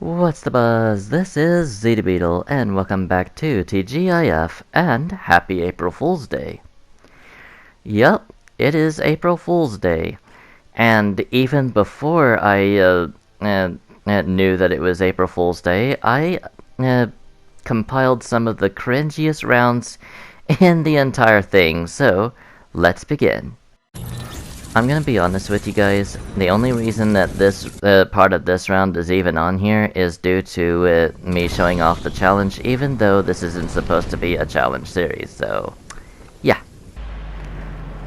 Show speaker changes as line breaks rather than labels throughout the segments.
What's the buzz? This is Zeta Beetle, and welcome back to TGIF, and happy April Fool's Day. Yup, it is April Fool's Day, and even before I knew that it was April Fool's Day, I compiled some of the cringiest rounds in the entire thing, so let's begin. I'm gonna be honest with you guys, the only reason that this part of this round is even on here is due to me showing off the challenge, even though this isn't supposed to be a challenge series, so yeah.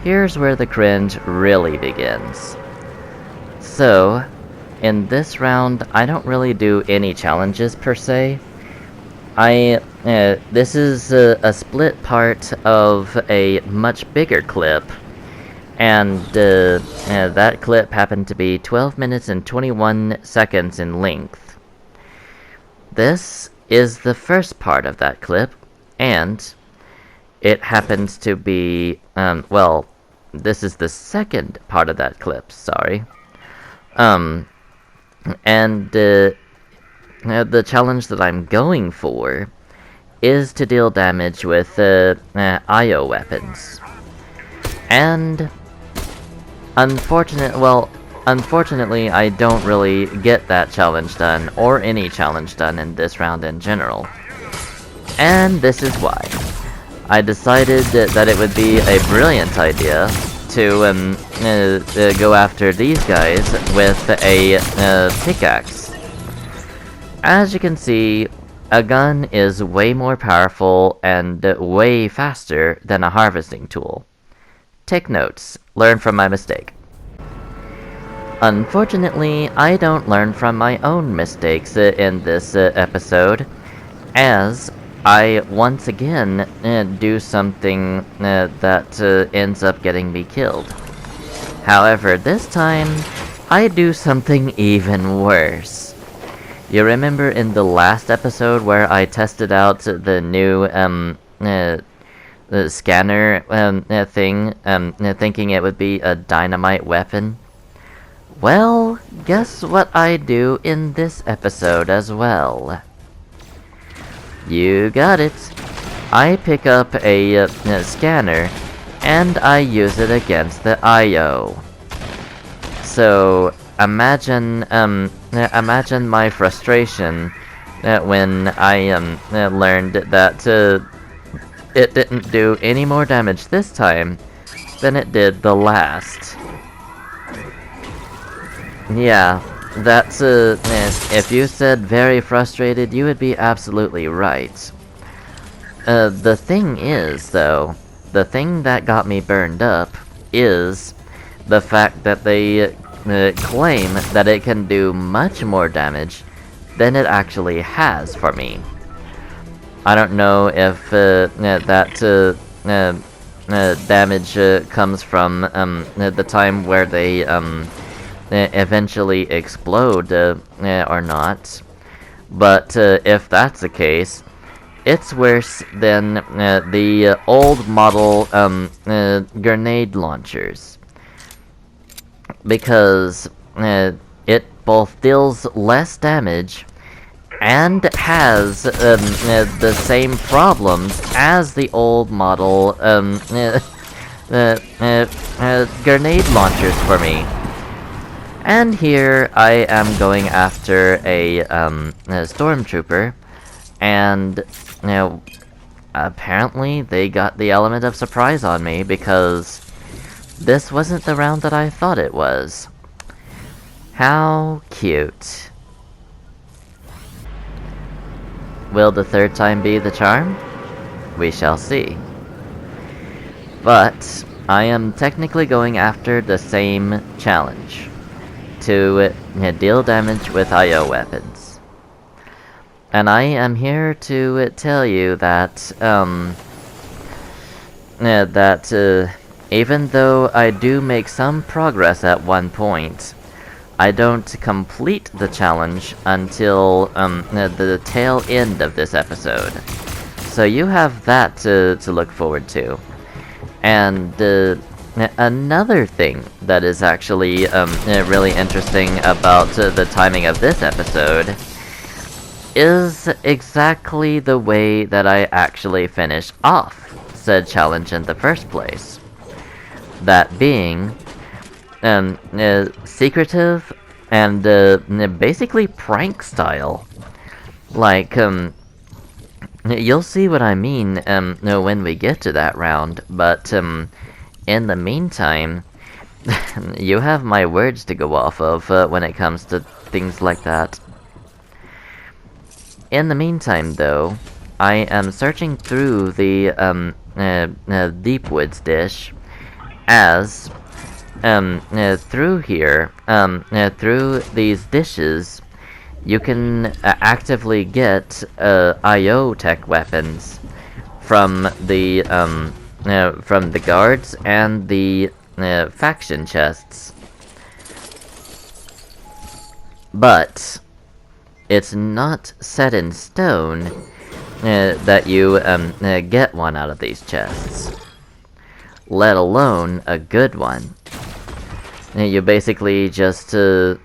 Here's where the cringe really begins. So, in this round, I don't really do any challenges per se. This is a split part of a much bigger clip. And that clip happened to be 12 minutes and 21 seconds in length. This is the first part of that clip, and it happens to be, well, this is the second part of that clip, sorry. And the challenge that I'm going for is to deal damage with IO weapons. And unfortunately, I don't really get that challenge done, or any challenge done in this round in general. And this is why. I decided that it would be a brilliant idea to go after these guys with a pickaxe. As you can see, a gun is way more powerful and way faster than a harvesting tool. Take notes. Learn from my mistake. Unfortunately, I don't learn from my own mistakes in this episode, as I once again do something that ends up getting me killed. However, this time, I do something even worse. You remember in the last episode where I tested out the new the scanner thing, thinking it would be a dynamite weapon? Well, guess what I do in this episode as well. You got it. I pick up a scanner, and I use it against the IO. So, imagine my frustration when I learned that it didn't do any more damage this time than it did the last. Yeah, that's if you said very frustrated, you would be absolutely right. The thing is, though, the thing that got me burned up is the fact that they claim that it can do much more damage than it actually has for me. I don't know if that damage comes from the time where they eventually explode or not, but if that's the case, it's worse than the old model grenade launchers, because it both deals less damage and has the same problems as the old model grenade launchers for me. And here I am going after a stormtrooper, and apparently they got the element of surprise on me, because this wasn't the round that I thought it was. How cute. Will the third time be the charm? We shall see. But I am technically going after the same challenge, to deal damage with IO weapons. And I am here to tell you that even though I do make some progress at one point, I don't complete the challenge until the tail end of this episode. So you have that to look forward to. And another thing that is actually really interesting about the timing of this episode is exactly the way that I actually finished off said challenge in the first place. That being, secretive and basically prank style. Like, you'll see what I mean when we get to that round, but in the meantime, you have my words to go off of when it comes to things like that. In the meantime, though, I am searching through the Deep Woods dish as through here, through these dishes, you can actively get IO tech weapons from the guards and the faction chests. But it's not set in stone that you get one out of these chests, let alone a good one. You basically just you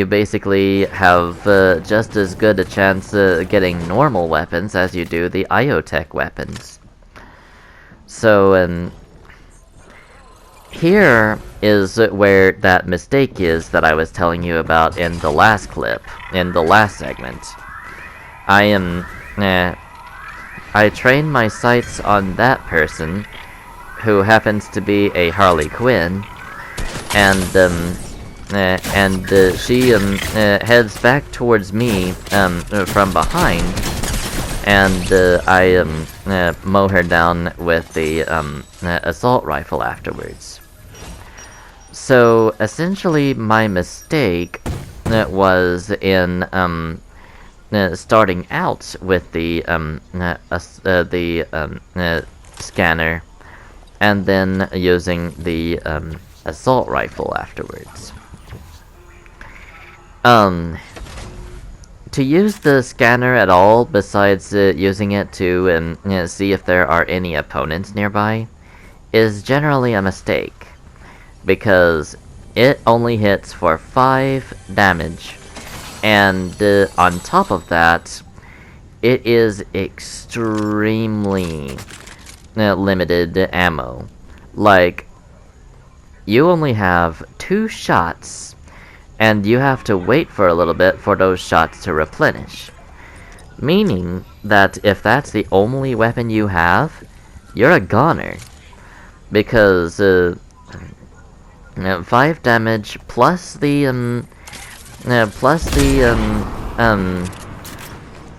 basically have just as good a chance getting normal weapons as you do the IO-Tech weapons. So, here is where that mistake is that I was telling you about in the last clip, in the last segment. I trained my sights on that person, who happens to be a Harley Quinn, and she heads back towards me from behind, and I mow her down with the assault rifle afterwards. So essentially, my mistake was in starting out with the scanner, and then using the assault rifle afterwards. To use the scanner at all, besides using it to see if there are any opponents nearby, is generally a mistake, because it only hits for 5 damage, and on top of that, it is extremely limited ammo. Like, you only have 2 shots, and you have to wait for a little bit for those shots to replenish. Meaning that if that's the only weapon you have, you're a goner. Because 5 damage plus the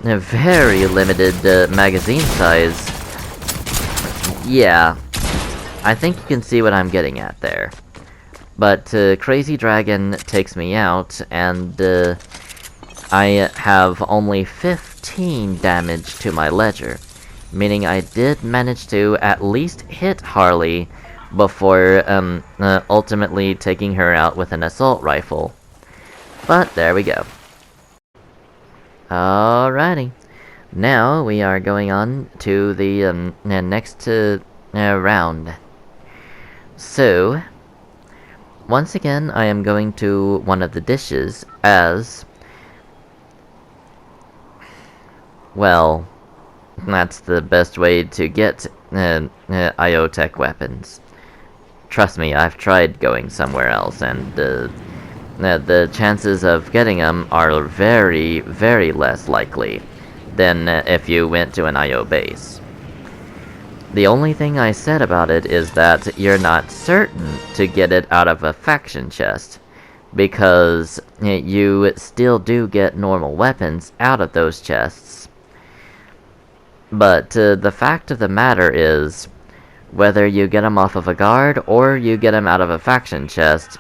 very limited magazine size. Yeah, I think you can see what I'm getting at there. But Crazy Dragon takes me out, and I have only 15 damage to my ledger, meaning I did manage to at least hit Harley before ultimately taking her out with an assault rifle. But there we go. Alrighty. Now we are going on to the next round. So, once again, I am going to one of the dishes as... well, that's the best way to get IO tech weapons. Trust me, I've tried going somewhere else, and the chances of getting them are very, very less likely than if you went to an IO base. The only thing I said about it is that you're not certain to get it out of a faction chest, because you still do get normal weapons out of those chests. But the fact of the matter is, whether you get them off of a guard or you get them out of a faction chest,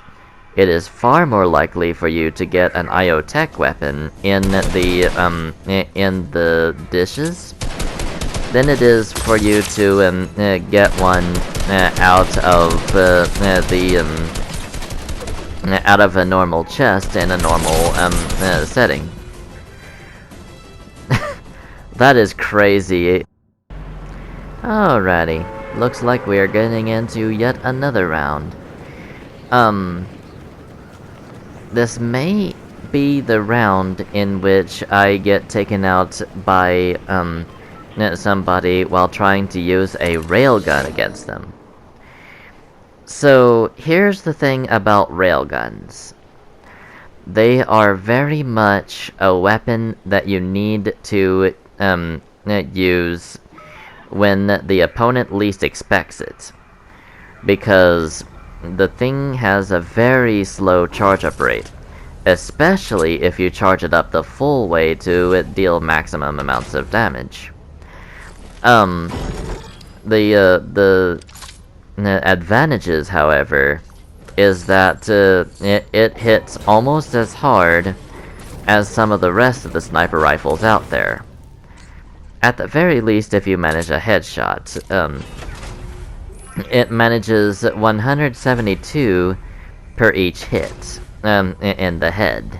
it is far more likely for you to get an IO tech weapon in the dishes than it is for you to get one out of out of a normal chest in a normal setting. That is crazy. Alrighty, looks like we are getting into yet another round. This may be the round in which I get taken out by somebody while trying to use a railgun against them. So here's the thing about railguns. They are very much a weapon that you need to use when the opponent least expects it. Because the thing has a very slow charge-up rate. Especially if you charge it up the full way to deal maximum amounts of damage. The advantages, however, is that it hits almost as hard as some of the rest of the sniper rifles out there. At the very least, if you manage a headshot. It manages 172 per each hit in the head.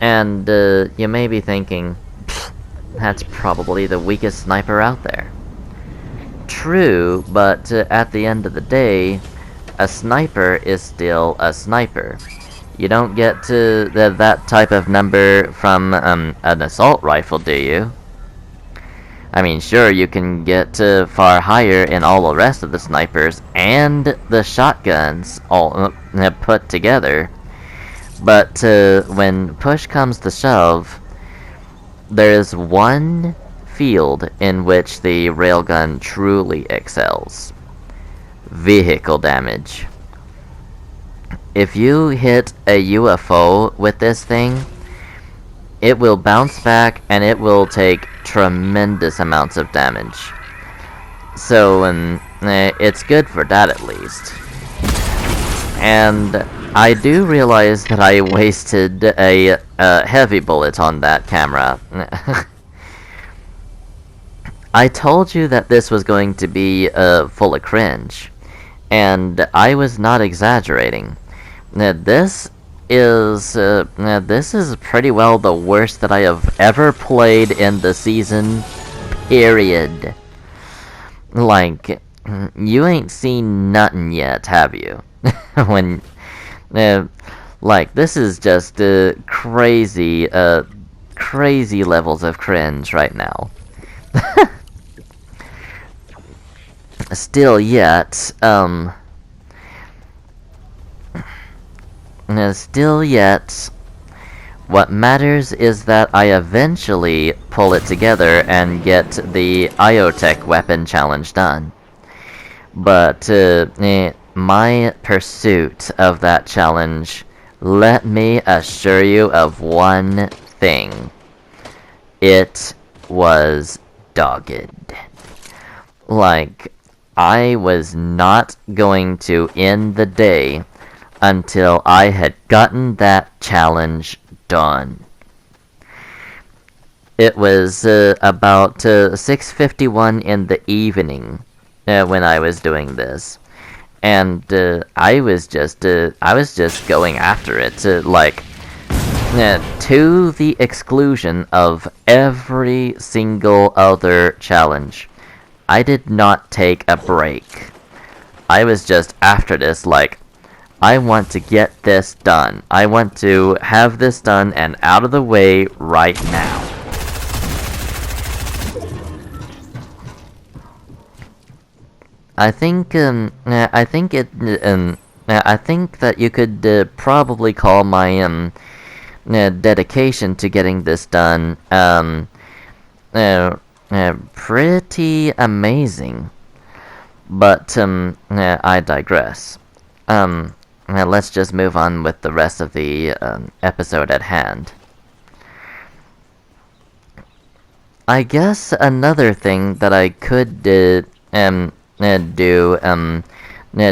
And you may be thinking, that's probably the weakest sniper out there. True, but at the end of the day, a sniper is still a sniper. You don't get to that type of number from an assault rifle, do you? I mean, sure, you can get far higher in all the rest of the snipers and the shotguns all put together. But when push comes to shove, there is one field in which the railgun truly excels. Vehicle damage. If you hit a UFO with this thing, it will bounce back and it will take tremendous amounts of damage. So, it's good for that at least. And I do realize that I wasted a heavy bullet on that camera. I told you that this was going to be full of cringe, and I was not exaggerating. This is pretty well the worst that I have ever played in the season, period. Like, you ain't seen nothing yet, have you? When, like, this is just crazy levels of cringe right now. Still yet, what matters is that I eventually pull it together and get the IoTech weapon challenge done. But my pursuit of that challenge, let me assure you of one thing. It was dogged. Like, I was not going to end the day until I had gotten that challenge done. It was about 6:51 in the evening when I was doing this, and I was just going after it, like to the exclusion of every single other challenge. I did not take a break. I was just after this, like, I want to get this done. I want to have this done and out of the way right now. I think that you could probably call my dedication to getting this done pretty amazing. But I digress. Let's just move on with the rest of the episode at hand. I guess another thing that I could do,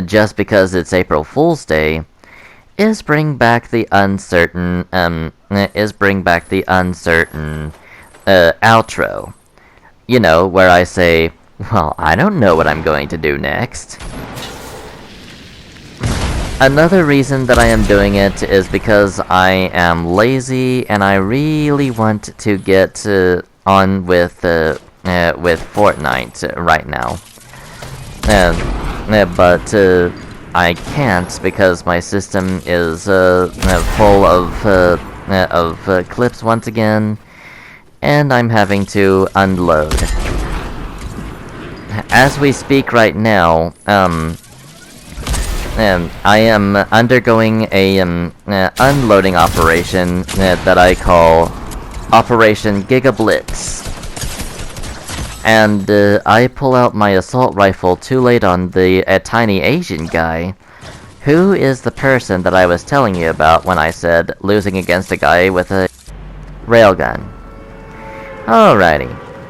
just because it's April Fool's Day, is bring back the uncertain outro. You know, where I say, well, I don't know what I'm going to do next. Another reason that I am doing it is because I am lazy and I really want to get on with Fortnite right now. But I can't because my system is full of clips once again, and I'm having to unload. As we speak right now, I am undergoing a unloading operation that I call Operation Gigablitz. And I pull out my assault rifle too late on the tiny Asian guy, who is the person that I was telling you about when I said losing against a guy with a railgun. Alrighty,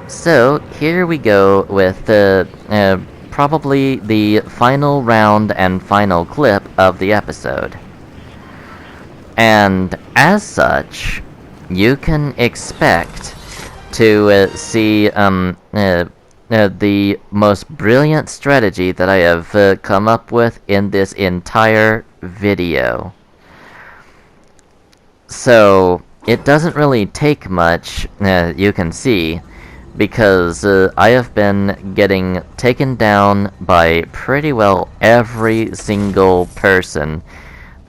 so here we go with probably the final round and final clip of the episode. And as such, you can expect to see the most brilliant strategy that I have come up with in this entire video. So, it doesn't really take much, you can see, because I have been getting taken down by pretty well every single person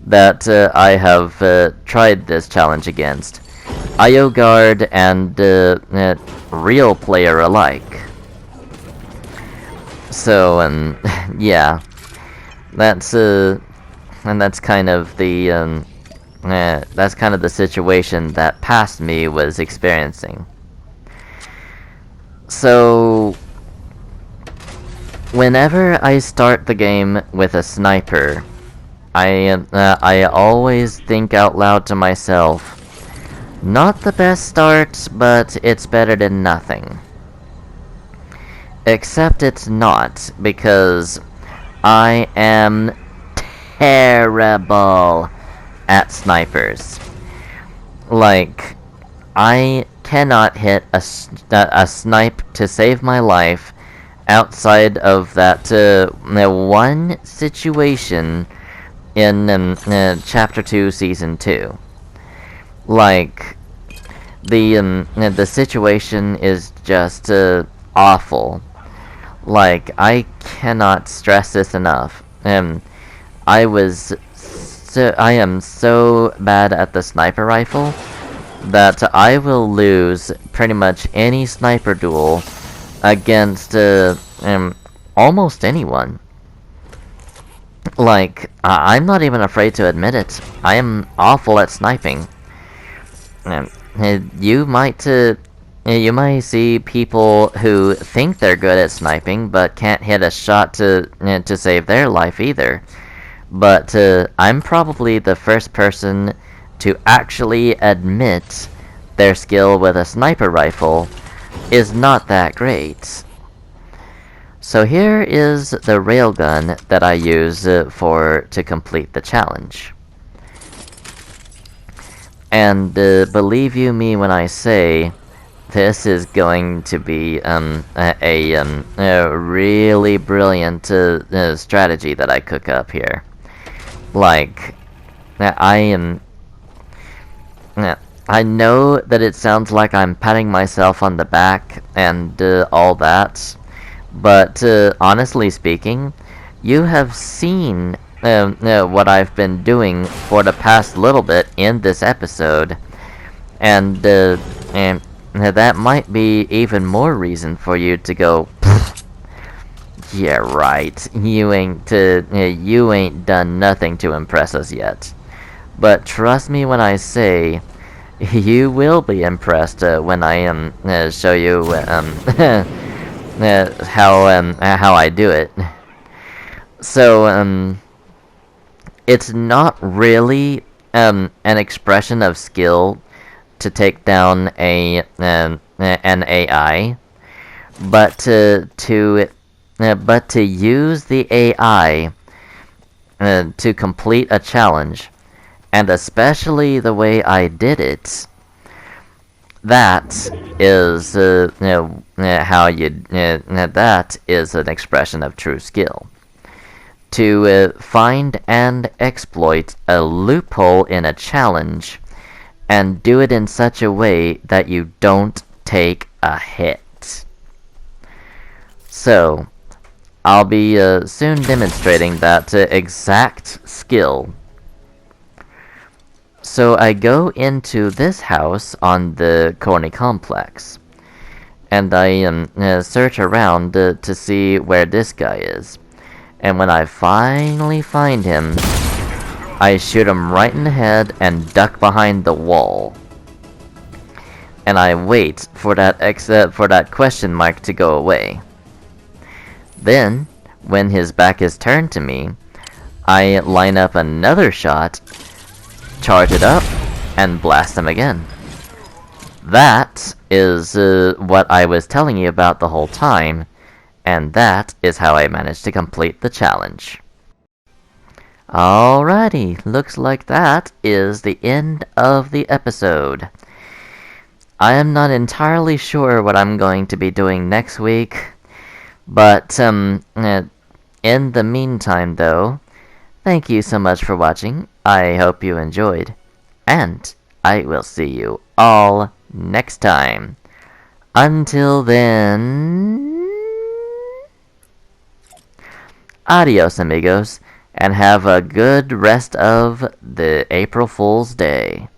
that I have tried this challenge against. IO guard and real player alike. So, yeah, that's and that's kind of the situation that past me was experiencing. So, whenever I start the game with a sniper, I always think out loud to myself, not the best start, but it's better than nothing. Except it's not, because I am terrible at snipers. Like, I cannot hit a snipe to save my life outside of that one situation in Chapter 2, Season 2. Like, the situation is just awful. Like, I cannot stress this enough. I am so bad at the sniper rifle that I will lose pretty much any sniper duel against almost anyone. Like, I'm not even afraid to admit it. I am awful at sniping. You might see people who think they're good at sniping, but can't hit a shot to save their life either. But I'm probably the first person to actually admit their skill with a sniper rifle is not that great. So here is the railgun that I use to complete the challenge. And believe you me when I say, this is going to be a really brilliant strategy that I cook up here. Like, I know that it sounds like I'm patting myself on the back and all that, but honestly speaking, you have seen what I've been doing for the past little bit in this episode, and that might be even more reason for you to go, yeah, right, you ain't done nothing to impress us yet. But trust me when I say, you will be impressed when I show you how I do it. So it's not really an expression of skill to take down an AI, but to use the AI to complete a challenge, and especially the way I did it. That is that is an expression of true skill. To find and exploit a loophole in a challenge, and do it in such a way that you don't take a hit. So, I'll be soon demonstrating that exact skill. So I go into this house on the Corny Complex, and I search around to see where this guy is. And when I finally find him, I shoot him right in the head and duck behind the wall. And I wait for that question mark to go away. Then, when his back is turned to me, I line up another shot, charge it up, and blast him again. That is what I was telling you about the whole time, and that is how I managed to complete the challenge. Alrighty, looks like that is the end of the episode. I am not entirely sure what I'm going to be doing next week, but in the meantime though, thank you so much for watching. I hope you enjoyed, and I will see you all next time. Until then, adios amigos, and have a good rest of the April Fool's Day.